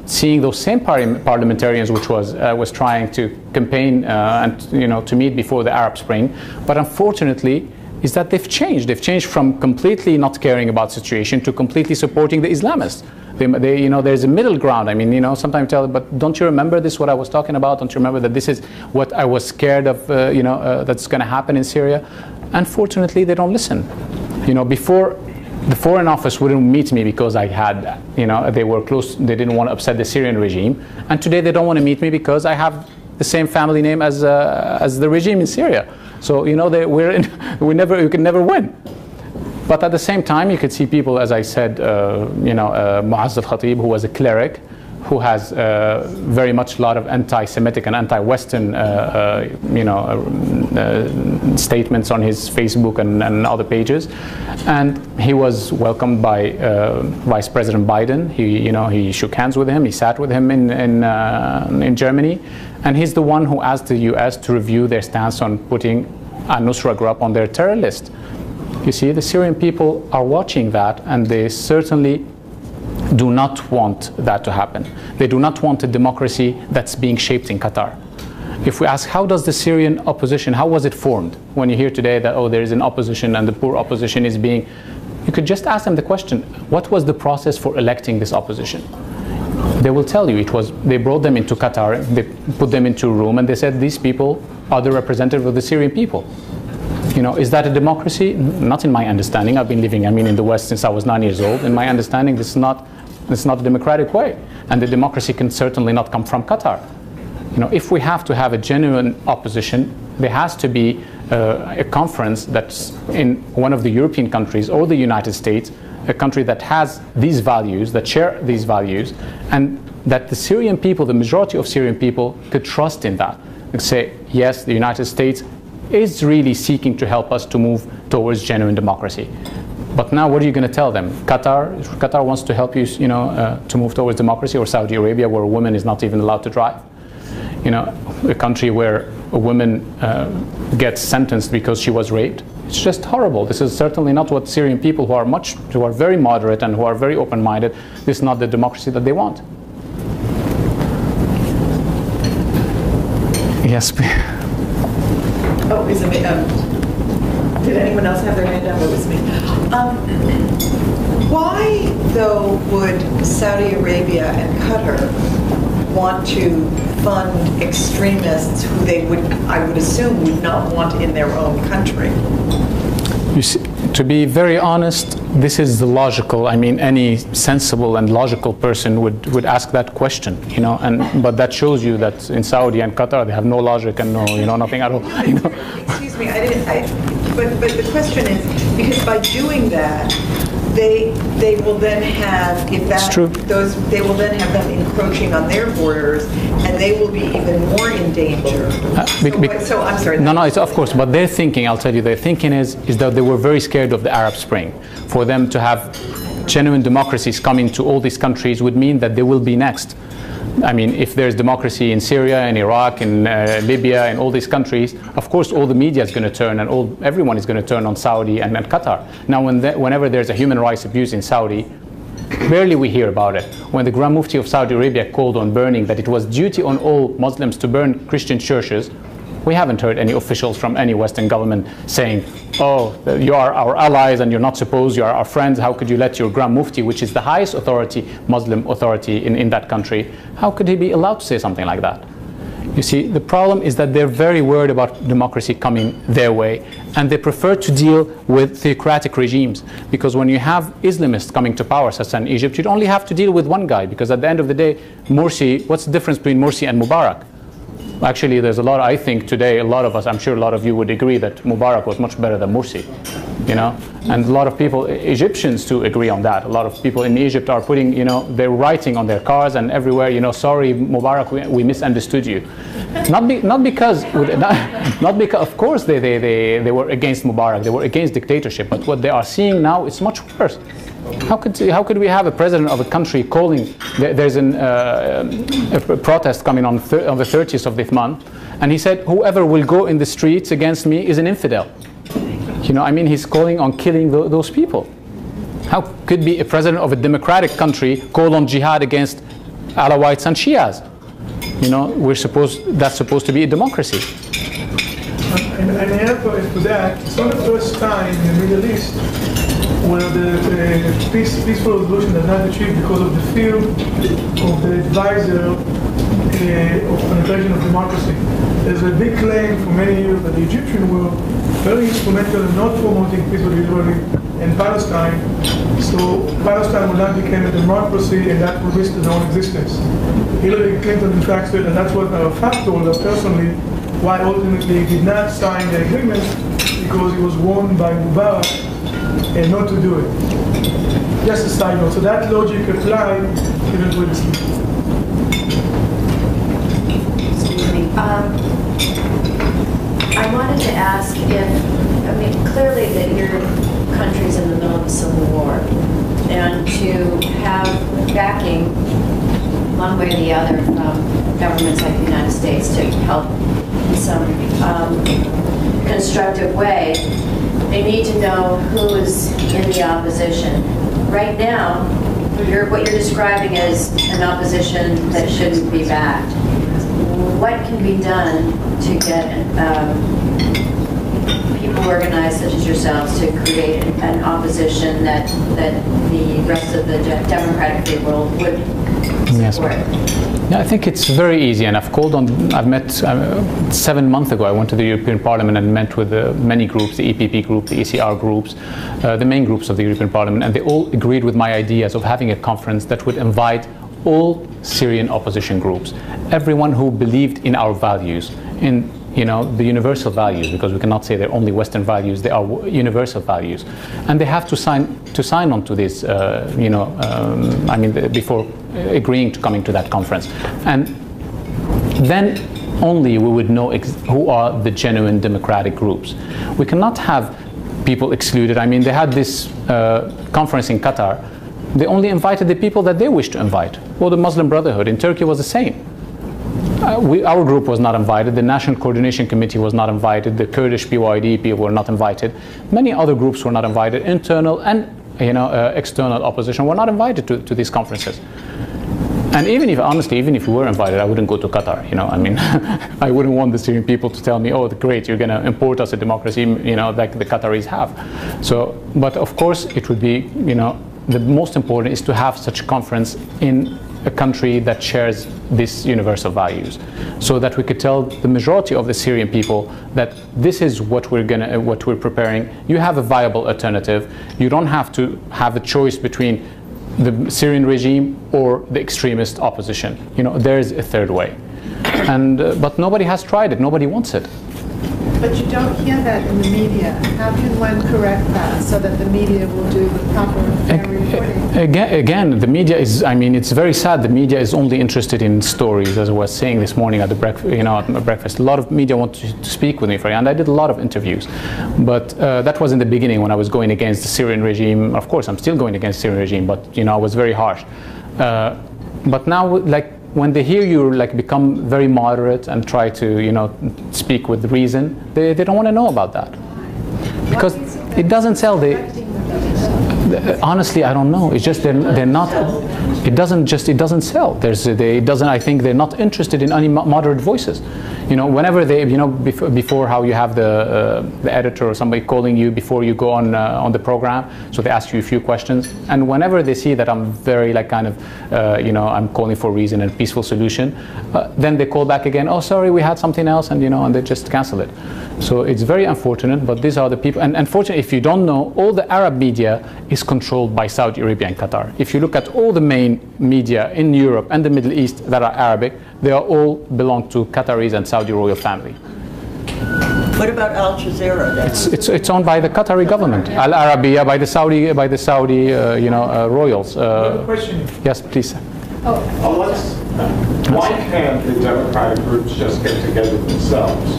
seeing those same parliamentarians which was trying to campaign and, you know, to meet before the Arab Spring. But unfortunately, is that they've changed. They've changed from completely not caring about the situation to completely supporting the Islamists. They, you know, there's a middle ground. I mean, you know, sometimes tell, but don't you remember this, what I was talking about? Don't you remember that this is what I was scared of, you know, that's going to happen in Syria? Unfortunately, they don't listen. You know, before, the Foreign Office wouldn't meet me because I had, you know, they were close, they didn't want to upset the Syrian regime. And today they don't want to meet me because I have the same family name as the regime in Syria. So, you know, we can never win. But at the same time, you could see people, as I said, you know, Mu'azz al-Khatib, who was a cleric, who has very much a lot of anti-Semitic and anti-Western statements on his Facebook and other pages, and he was welcomed by Vice President Biden. He shook hands with him. He sat with him in Germany, and he's the one who asked the U.S. to review their stance on putting al-Nusra Group on their terror list. You see, the Syrian people are watching that, and they certainly do not want that to happen. They do not want a democracy that's being shaped in Qatar. If we ask, how does the Syrian opposition, how was it formed? When you hear today that, oh, there is an opposition and the poor opposition is being, you could just ask them the question, what was the process for electing this opposition? They will tell you it was, they brought them into Qatar, they put them into a room, and they said, these people are the representative of the Syrian people. Is that a democracy? Not in my understanding. I've been living, in the West since I was 9 years old. In my understanding, this is not a democratic way. And the democracy can certainly not come from Qatar. If we have to have a genuine opposition, there has to be a conference that's in one of the European countries or the United States, a country that has these values, that share these values, and that the Syrian people, the majority of Syrian people, could trust in that. And say, yes, the United States is really seeking to help us to move towards genuine democracy. But now what are you going to tell them? Qatar wants to help you, to move towards democracy, or Saudi Arabia, where a woman is not even allowed to drive? A country where a woman gets sentenced because she was raped. It's just horrible. This is certainly not what Syrian people who are very moderate and who are very open-minded, this is not the democracy that they want. Yes. Oh, is it me? Did anyone else have their hand up? It was me. Why, though, would Saudi Arabia and Qatar want to fund extremists who they would, I would assume, would not want in their own country? You see, to be very honest, this is the logical, any sensible and logical person would ask that question, but that shows you that in Saudi and Qatar they have no logic and nothing at all. Excuse me, but the question is, because by doing that, they will then have, they will then have them encroaching on their borders, and they will be even more in danger. So I'm sorry. No, it's of course, but their thinking, I'll tell you, their thinking is that they were very scared of the Arab Spring. For them to have genuine democracies coming to all these countries would mean that they will be next. If there's democracy in Syria, in Iraq, in Libya, in all these countries, of course all the media is going to turn and everyone is going to turn on Saudi and Qatar. Now whenever there's a human rights abuse in Saudi, barely we hear about it. When the Grand Mufti of Saudi Arabia called on burning, that it was duty on all Muslims to burn Christian churches, we haven't heard any officials from any Western government saying, oh, you are our allies and you're not supposed, you are our friends, how could you let your Grand Mufti, which is the highest authority, Muslim authority in that country, how could he be allowed to say something like that? You see, the problem is that they're very worried about democracy coming their way, and they prefer to deal with theocratic regimes, because when you have Islamists coming to power, such as in Egypt, you'd only have to deal with one guy, because at the end of the day, Morsi, what's the difference between Morsi and Mubarak? Actually, there's a lot, I think today, a lot of us, I'm sure a lot of you would agree that Mubarak was much better than Morsi, and a lot of people, Egyptians too, agree on that. A lot of people in Egypt are putting, they're writing on their cars and everywhere, sorry, Mubarak, we misunderstood you. Not because, of course they were against Mubarak, they were against dictatorship, but what they are seeing now is much worse. How could we have a president of a country calling, there's a protest coming on the 30th of this month, and he said, whoever will go in the streets against me is an infidel. He's calling on killing those people. How could be a president of a democratic country call on jihad against Alawites and Shias? That's supposed to be a democracy. And I add to that, it's not the first time in the Middle East where the peaceful resolution is not achieved because of the fear of the advisor of penetration of democracy. There's a big claim for many years that the Egyptians were very instrumental in not promoting peace with Israel and Palestine, so Palestine will not become a democracy and that will risk their own existence. Hillary Clinton in fact said, and that's what Arafat told us personally, why ultimately he did not sign the agreement, because he was warned by Mubarak and not to do it. Just a side note. So that logic applied even with Islam. the Civil War. And to have backing one way or the other from governments like the United States to help in some constructive way, they need to know who is in the opposition. Right now, what you're describing is an opposition that shouldn't be backed. What can be done to get people organized such as yourselves to create an opposition that the rest of the democratic free world would support? Yeah, I think it's very easy, and I've met 7 months ago, I went to the European Parliament and met with many groups, the EPP group, the ECR groups, the main groups of the European Parliament, and they all agreed with my ideas of having a conference that would invite all Syrian opposition groups, everyone who believed in our values, in the universal values, because we cannot say they're only Western values, they are universal values, and they have to sign on to this, before agreeing to coming to that conference, and then only we would know who are the genuine democratic groups. We cannot have people excluded. I mean, they had this conference in Qatar. They only invited the people that they wished to invite. Well, the Muslim Brotherhood in Turkey was the same. Our group was not invited, the National Coordination Committee was not invited, the Kurdish PYD people were not invited, many other groups were not invited, internal and external opposition were not invited to these conferences. And even if we were invited, I wouldn't go to Qatar, I wouldn't want the Syrian people to tell me, oh, great, you're going to import us a democracy, like the Qataris have. So, but of course it would be, the most important is to have such a conference in a country that shares these universal values, so that we could tell the majority of the Syrian people that this is what we're preparing. You have a viable alternative. You don't have to have a choice between the Syrian regime or the extremist opposition. There is a third way, and but nobody has tried it. Nobody wants it. But you don't hear that in the media. How can one correct that so that the media will do the proper fair reporting? Again, the media is, it's very sad. The media is only interested in stories, as I was saying this morning at the breakfast. A lot of media want to speak with me, and I did a lot of interviews. But that was in the beginning when I was going against the Syrian regime. Of course, I'm still going against the Syrian regime, but I was very harsh. But now, when they hear you become very moderate and try to speak with reason, they don't want to know about that, because it doesn't sell. Honestly, I don't know. It's just they're not. It doesn't sell. I think they're not interested in any moderate voices. Whenever they, before how you have the editor or somebody calling you before you go on the program, so they ask you a few questions, and whenever they see that I'm very I'm calling for reason and peaceful solution, then they call back again. Oh, sorry, we had something else, and and they just cancel it. So it's very unfortunate, but these are the people. And unfortunately, if you don't know, all the Arab media is controlled by Saudi Arabia and Qatar. If you look at all the main media in Europe and the Middle East that are Arabic, they all belong to Qataris and Saudi royal family. What about Al Jazeera then? It's owned by the Qatari government. Al Arabiya by the Saudi royals. Question. Yes, please. Why can't the democratic groups just get together themselves,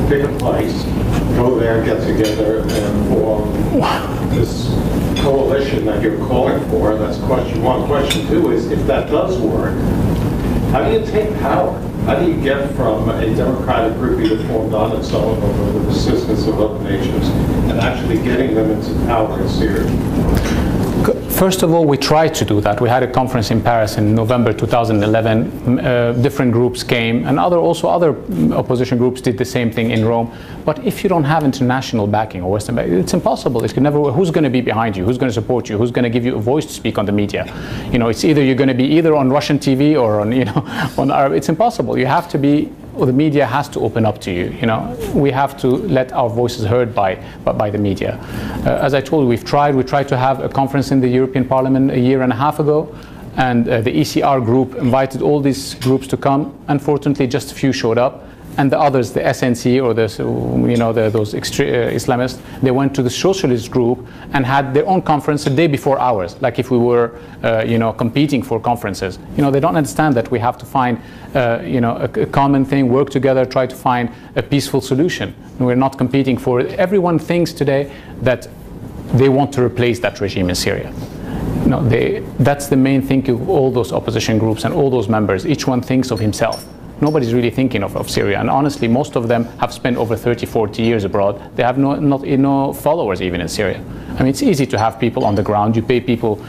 pick a place, go there, get together, and form this coalition that you're calling for? That's question one. Question two is, if that does work, how do you take power? How do you get from a democratic group either formed on its own or with the assistance of other nations and actually getting them into power in Syria? First of all, we tried to do that. We had a conference in Paris in November 2011. Different groups came, and other opposition groups did the same thing in Rome. But if you don't have international backing or Western backing, it's impossible. It can never work. Who's going to be behind you? Who's going to support you? Who's going to give you a voice to speak on the media? It's either you're going to be either on Russian TV or on on Arab. It's impossible. You have to be. Or the media has to open up to you. We have to let our voices heard by the media. As I told you, we tried to have a conference in the European Parliament a year and a half ago, and the ECR group invited all these groups to come. Unfortunately, just a few showed up, and the others, the SNC or those Islamists, they went to the socialist group and had their own conference a day before ours, like if we were competing for conferences. They don't understand that we have to find a common thing, work together, try to find a peaceful solution. We're not competing for it. Everyone thinks today that they want to replace that regime in Syria. No, that's the main thing of all those opposition groups and all those members. Each one thinks of himself. Nobody's really thinking of Syria. And honestly, most of them have spent over 30, 40 years abroad. They have no followers even in Syria. I mean, it's easy to have people on the ground. You pay people.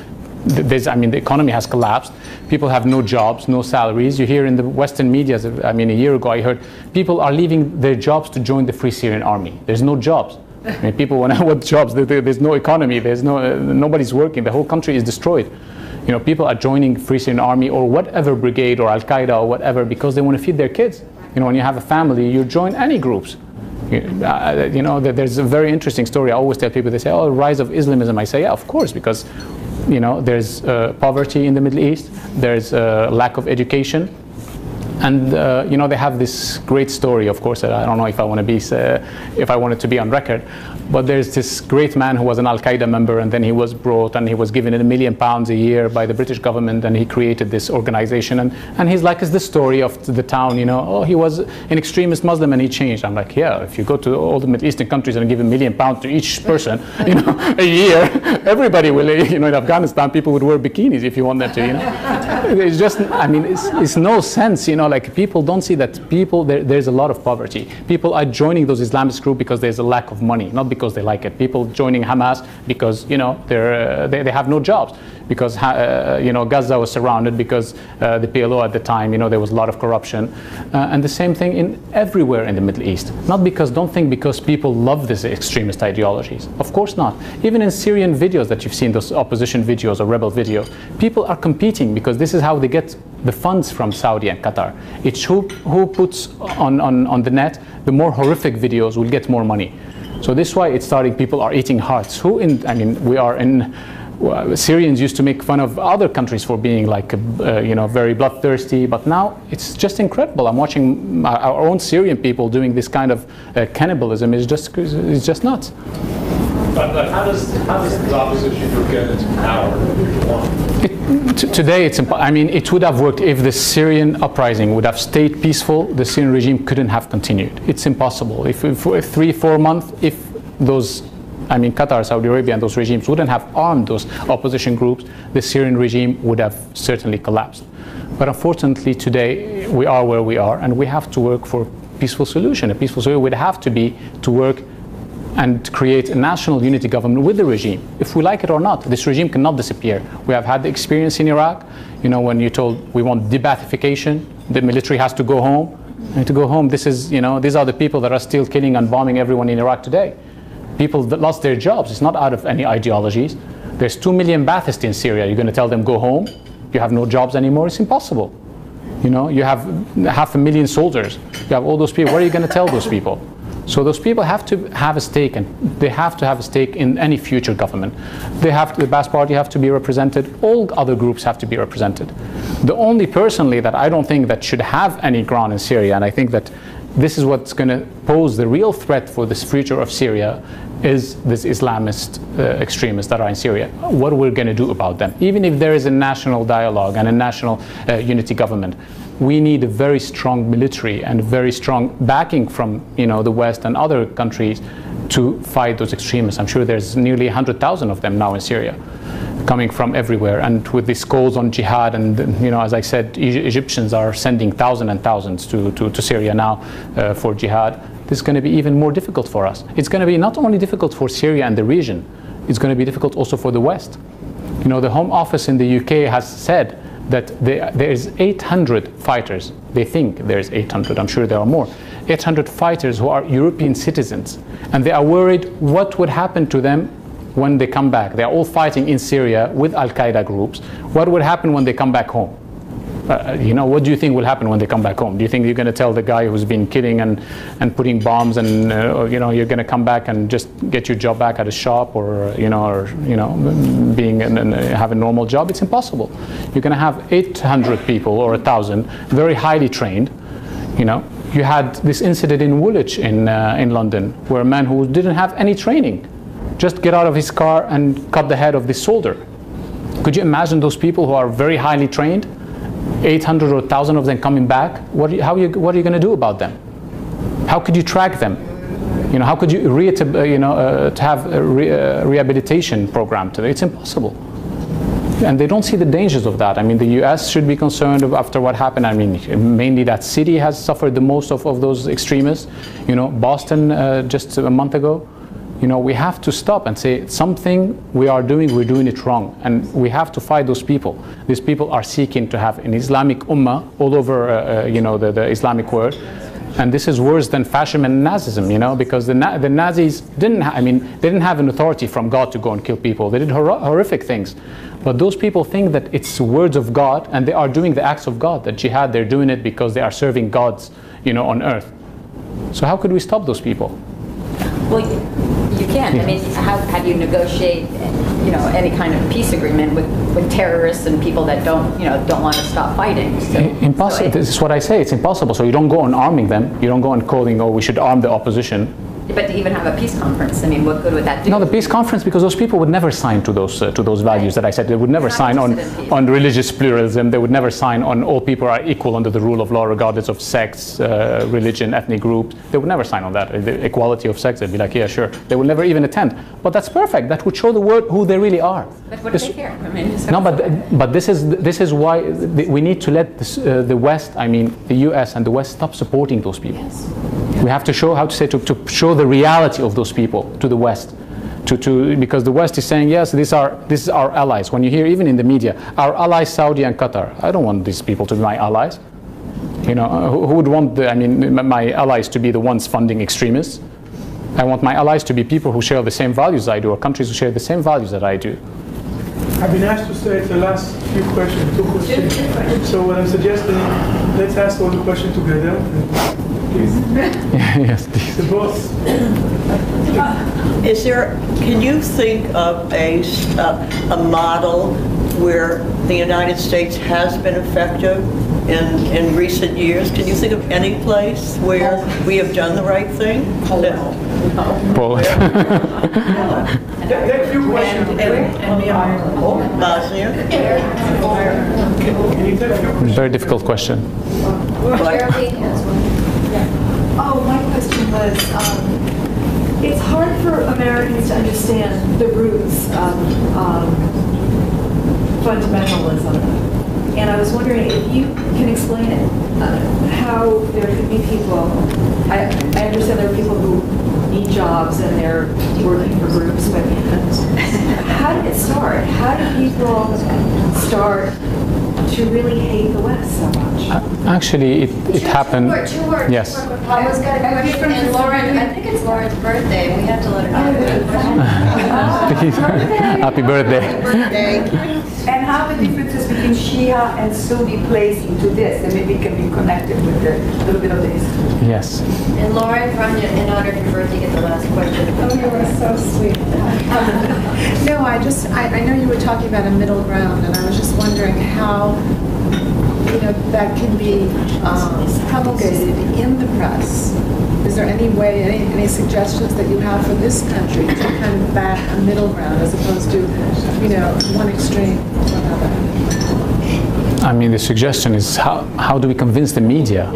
I mean, the economy has collapsed. People have no jobs, no salaries. You hear in the Western media, I mean, a year ago I heard people are leaving their jobs to join the Free Syrian Army. There's no jobs. I mean, people want jobs. There's no economy. There's nobody's working. The whole country is destroyed. You know, people are joining Free Syrian Army or whatever brigade or Al Qaeda or whatever because they want to feed their kids. You know, when you have a family, you join any groups. You know, there's a very interesting story. I always tell people, they say, "Oh, the rise of Islamism." I say, "Yeah, of course, because you know, there's poverty in the Middle East. There's lack of education." And you know, they have this great story. Of course, I don't know if I want to be, if I wanted to be on record, but there's this great man who was an Al Qaeda member, and then he was brought and he was given £1 million a year by the British government, and he created this organization. And he's like, it's the story of the town. You know, oh, he was an extremist Muslim and he changed. I'm like, yeah, if you go to all the Middle Eastern countries and give £1 million to each person, you know, a year, everybody will. You know, in Afghanistan, people would wear bikinis if you want them to. You know, it's just, I mean, it's no sense. You know. Like, people don't see that there's a lot of poverty. People are joining those Islamist groups because there's a lack of money, not because they like it. People joining Hamas because, you know, they have no jobs, because you know, Gaza was surrounded, because the PLO at the time, you know, there was a lot of corruption, and the same thing everywhere in the Middle East. Not because, don't think because people love these extremist ideologies. Of course not. Even in Syrian videos that you've seen, those opposition videos or rebel videos, people are competing because this is how they get the funds from Saudi and Qatar. It's who puts on the net the more horrific videos will get more money. So this is why it's starting. People are eating hearts. I mean, we are in. Syrians used to make fun of other countries for being like, you know, very bloodthirsty, but now it's just incredible. I'm watching our own Syrian people doing this kind of cannibalism. It's just nuts. But how does the opposition group get into power if you want? Today, I mean, it would have worked if the Syrian uprising would have stayed peaceful. The Syrian regime couldn't have continued. It's impossible. If for 3-4 months, if those, I mean, Qatar, Saudi Arabia, and those regimes wouldn't have armed those opposition groups, the Syrian regime would have certainly collapsed. But unfortunately, today we are where we are, and we have to work for a peaceful solution. A peaceful solution would have to be to work and create a national unity government with the regime. If we like it or not, this regime cannot disappear. We have had the experience in Iraq, you know, when you told we want de-Baathification, the military has to go home. And to go home, this is, you know, these are the people that are still killing and bombing everyone in Iraq today. People that lost their jobs. It's not out of any ideologies. There's 2 million Baathists in Syria. You're going to tell them go home? You have no jobs anymore? It's impossible. You know, you have 500,000 soldiers. You have all those people. What are you going to tell those people? So those people have to have a stake, and they have to have a stake in any future government. They have to, the Ba'ath Party have to be represented. All other groups have to be represented. The only personally that I don't think that should have any ground in Syria, and I think that this is what's going to pose the real threat for this future of Syria, is this Islamist extremists that are in Syria. What we're going to do about them? Even if there is a national dialogue and a national unity government, we need a very strong military and very strong backing from, you know, the West and other countries to fight those extremists. I'm sure there's nearly 100,000 of them now in Syria, coming from everywhere. And with these calls on jihad, and, you know, as I said, Egyptians are sending thousands and thousands to Syria now for jihad. This is going to be even more difficult for us. It's going to be not only difficult for Syria and the region, it's going to be difficult also for the West. You know, the Home Office in the UK has said that there is 800 fighters. They think there's 800. I'm sure there are more. 800 fighters who are European citizens, and they are worried what would happen to them when they come back. They are all fighting in Syria with Al Qaeda groups. What would happen when they come back home? You know, what do you think will happen when they come back home? Do you think you're going to tell the guy who's been killing and putting bombs, and you know, you're going to come back and just get your job back at a shop, or being have a normal job? It's impossible. You're going to have 800 people or 1,000 very highly trained. You know, you had this incident in Woolwich in London, where a man who didn't have any training just get out of his car and cut the head of this soldier. Could you imagine those people who are very highly trained? 800 or 1,000 of them coming back. What are you going to do about them? How could you track them? You know, how could you to have a rehabilitation program today? It's impossible. And they don't see the dangers of that. I mean, the U.S. should be concerned after what happened. I mean, mainly that city has suffered the most of those extremists. You know, Boston just a month ago. You know, we have to stop and say something we're doing it wrong. And we have to fight those people. These people are seeking to have an Islamic ummah all over, you know, the Islamic world. And this is worse than fascism and Nazism, you know, because the Nazis they didn't have an authority from God to go and kill people. They did horrific things. But those people think that it's words of God, and they are doing the acts of God. That jihad, they're doing it because they are serving gods, you know, on earth. So how could we stop those people? Well, you can't. Yeah. I mean, how do you negotiate, you know, any kind of peace agreement with terrorists and people that don't want to stop fighting? So, impossible. This is what I say. It's impossible. So you don't go on arming them. You don't go on calling, oh, we should arm the opposition. But to even have a peace conference, I mean, what good would that do? No, the peace conference, because those people would never sign to those values that I said. They would never sign on religious pluralism. They would never sign on all people are equal under the rule of law, regardless of sex, religion, ethnic group. They would never sign on that. The equality of sex, they'd be like, yeah, sure. They would never even attend. But that's perfect. That would show the world who they really are. But what do they care? I mean, no, but this is why we need to let the West, I mean, the U.S. and the West stop supporting those people. Yes. We have to show to show the reality of those people to the West, because the West is saying yes, this is our allies. When you hear even in the media, our allies Saudi and Qatar, I don't want these people to be my allies. You know, who would want my allies to be the ones funding extremists? I want my allies to be people who share the same values I do, or countries who share the same values that I do. I've been asked to say the last few questions, 2 questions. So what I'm suggesting, let's ask all the questions together. Please. Yes, please. The boss. Can you think of a model where the United States has been effective in recent years? Can you think of any place where we have done the right thing? Poland. That few questions. Bosnia? Can you take a few questions? Very difficult question. Oh, my question was, it's hard for Americans to understand the roots of fundamentalism. And I was wondering if you can explain it, how there could be people, I understand there are people who need jobs and they're working for groups, but how did it start? How did people start to really hate the West so much? Actually, it happened. Two words. Yes. Paula's got a question, and Lauren, I think it's Lauren's birthday. We have to let her know. Happy birthday. And how the differences between Shia and Sunni plays into this, and maybe it can be connected with a little bit of the history. Yes. And Lauren, in honor of your birthday, get the last question. Oh, you are so sweet. No, I know you were talking about a middle ground, and I was just wondering how, you know, that can be promulgated in the press. Is there any way, any suggestions that you have for this country to kind of back a middle ground as opposed to, you know, one extreme or another? I mean, the suggestion is how do we convince the media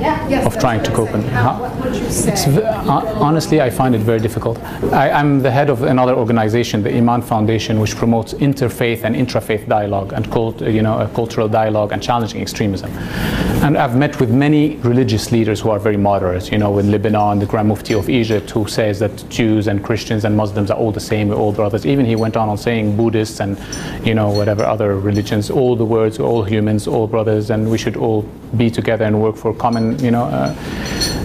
of trying to cope? And what would you say? Honestly, I find it very difficult. I'm the head of another organization, the Iman Foundation, which promotes interfaith and intrafaith dialogue and cultural dialogue and challenging extremism. And I've met with many religious leaders who are very moderate. You know, in Lebanon, the Grand Mufti of Egypt, who says that Jews and Christians and Muslims are all the same, we're all brothers. Even he went on saying Buddhists and, you know, whatever other religions, all the words, all humans, all brothers, and we should all be together and work for common, you know.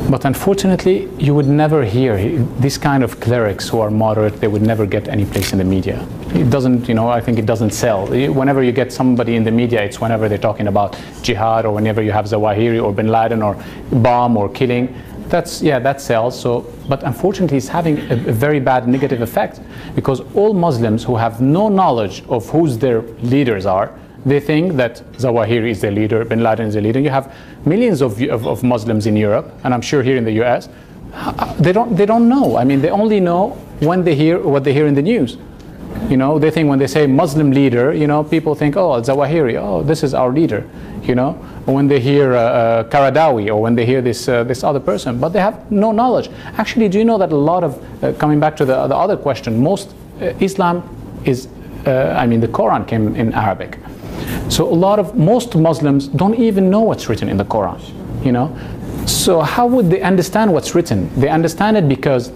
But unfortunately, you would never hear these kind of clerics who are moderate. They would never get any place in the media. It doesn't, you know, I think it doesn't sell. Whenever you get somebody in the media, it's whenever they're talking about jihad, or whenever you have Zawahiri or bin Laden or bomb or killing. That sells. So, but unfortunately, it's having a very bad negative effect, because all Muslims who have no knowledge of who their leaders are, they think that Zawahiri is their leader, bin Laden is their leader. You have millions of Muslims in Europe, and I'm sure here in the US, they don't know. I mean, they only know when they hear what they hear in the news. You know, they think when they say Muslim leader, you know, people think, oh, Zawahiri, oh, this is our leader, you know. Or when they hear Qaradawi, or when they hear this other person, but they have no knowledge. Actually, do you know that a lot of, coming back to the other question, most Islam is, I mean, the Quran came in Arabic. So most Muslims don't even know what's written in the Quran, you know. So how would they understand what's written? They understand it because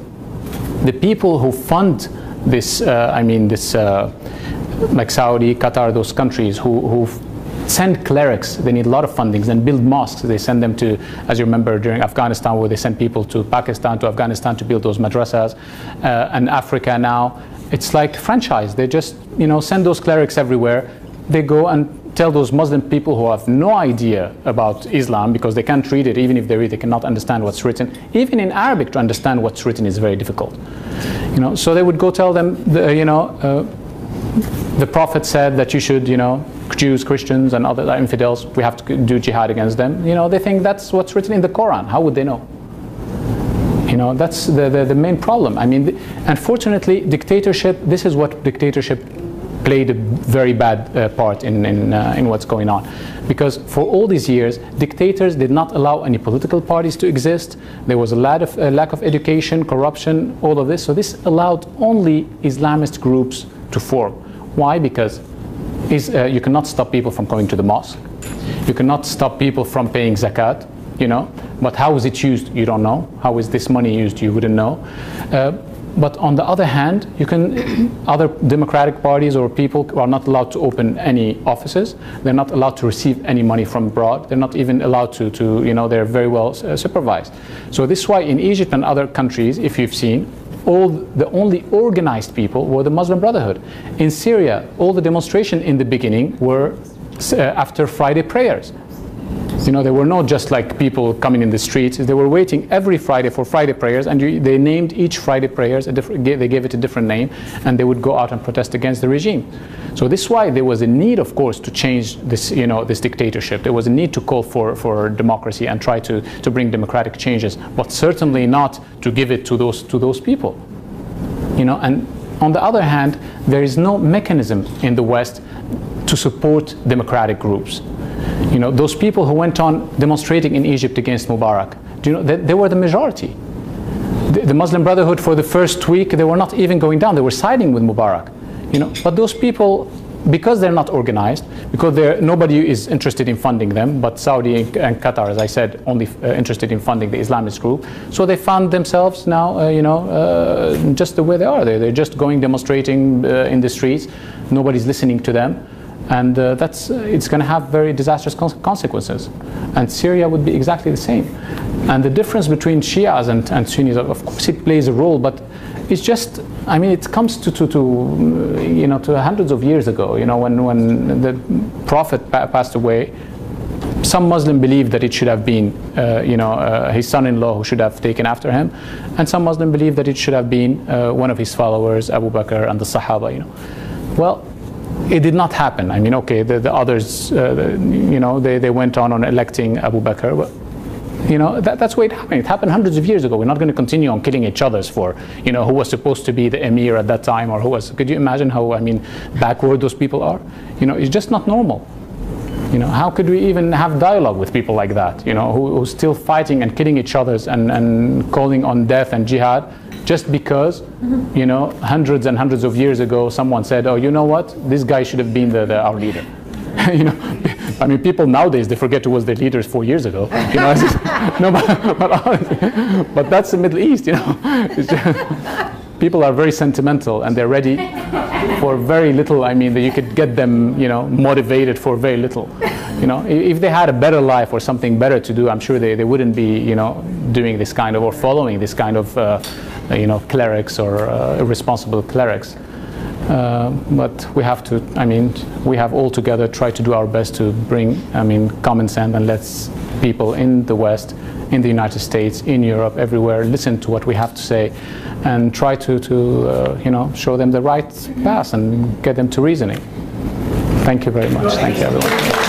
the people who fund this, like Saudi, Qatar, those countries who send clerics, they need a lot of fundings, and build mosques. They send them to, as you remember during Afghanistan, where they sent people to Pakistan, to Afghanistan to build those madrasas, and Africa now. It's like franchise. They just, you know, send those clerics everywhere. They go and tell those Muslim people who have no idea about Islam, because they can't read it, even if they read, they cannot understand what's written. Even in Arabic, to understand what's written is very difficult. You know, so they would go tell them, the Prophet said that you should, you know, Jews, Christians, and other infidels, we have to do jihad against them. You know, they think that's what's written in the Quran. How would they know? You know, that's the main problem. I mean, unfortunately, dictatorship, this is what dictatorship played a very bad part in what's going on. Because for all these years, dictators did not allow any political parties to exist. There was a lack of education, corruption, all of this. So this allowed only Islamist groups to form. Why? Because you cannot stop people from going to the mosque. You cannot stop people from paying zakat, you know. But how is it used? You don't know. How is this money used? You wouldn't know. But on the other hand, other democratic parties or people are not allowed to open any offices. They're not allowed to receive any money from abroad. They're not even allowed to you know, they're very well supervised. So this is why in Egypt and other countries, if you've seen, the only organized people were the Muslim Brotherhood. In Syria, all the demonstration in the beginning were after Friday prayers. You know, there were not just like people coming in the streets. They were waiting every Friday for Friday prayers, and they named each Friday prayers they gave it a different name, and they would go out and protest against the regime. So this is why there was a need, of course, to change this, you know, this dictatorship. There was a need to call for democracy and try to bring democratic changes, but certainly not to give it to those people. You know, and on the other hand, there is no mechanism in the West to support democratic groups. You know, those people who went on demonstrating in Egypt against Mubarak, do you know, they were the majority. The Muslim Brotherhood, for the first week, they were not even going down. They were siding with Mubarak. You know, but those people, because they're not organized, because nobody is interested in funding them, but Saudi and Qatar, as I said, only interested in funding the Islamist group. So they found themselves now, you know, just the way they are. They're just going demonstrating in the streets. Nobody's listening to them. And it's going to have very disastrous consequences. And Syria would be exactly the same. And the difference between Shias and Sunnis, of course, it plays a role, but it's just, I mean, it comes to you know, to hundreds of years ago. You know, when the Prophet passed away, some Muslim believed that it should have been, you know, his son-in-law who should have taken after him, and some Muslim believed that it should have been one of his followers, Abu Bakr and the Sahaba. You know, well, it did not happen. I mean, okay, the others, you know, they went on electing Abu Bakr. But, you know, that's why it happened. It happened hundreds of years ago. We're not going to continue on killing each other for, you know, who was supposed to be the emir at that time, or who was. Could you imagine how, I mean, backward those people are? You know, it's just not normal. You know, how could we even have dialogue with people like that? You know, who still fighting and killing each other and calling on death and jihad, just because, you know, hundreds and hundreds of years ago, someone said, oh, you know what, this guy should have been our leader. You know, I mean, people nowadays, they forget who was their leaders 4 years ago. You know, no, but that's the Middle East, you know. It's just, people are very sentimental, and they're ready for very little. I mean, you could get them, you know, motivated for very little. You know, if they had a better life or something better to do, I'm sure they wouldn't be, you know, doing this kind of, or following this kind of, you know, clerics or irresponsible clerics. But we have to, I mean, we have all together tried to do our best to bring, I mean, common sense, and let people in the West, in the United States, in Europe, everywhere, listen to what we have to say, and try to you know, show them the right path and get them to reasoning. Thank you very much. Thank you, everyone.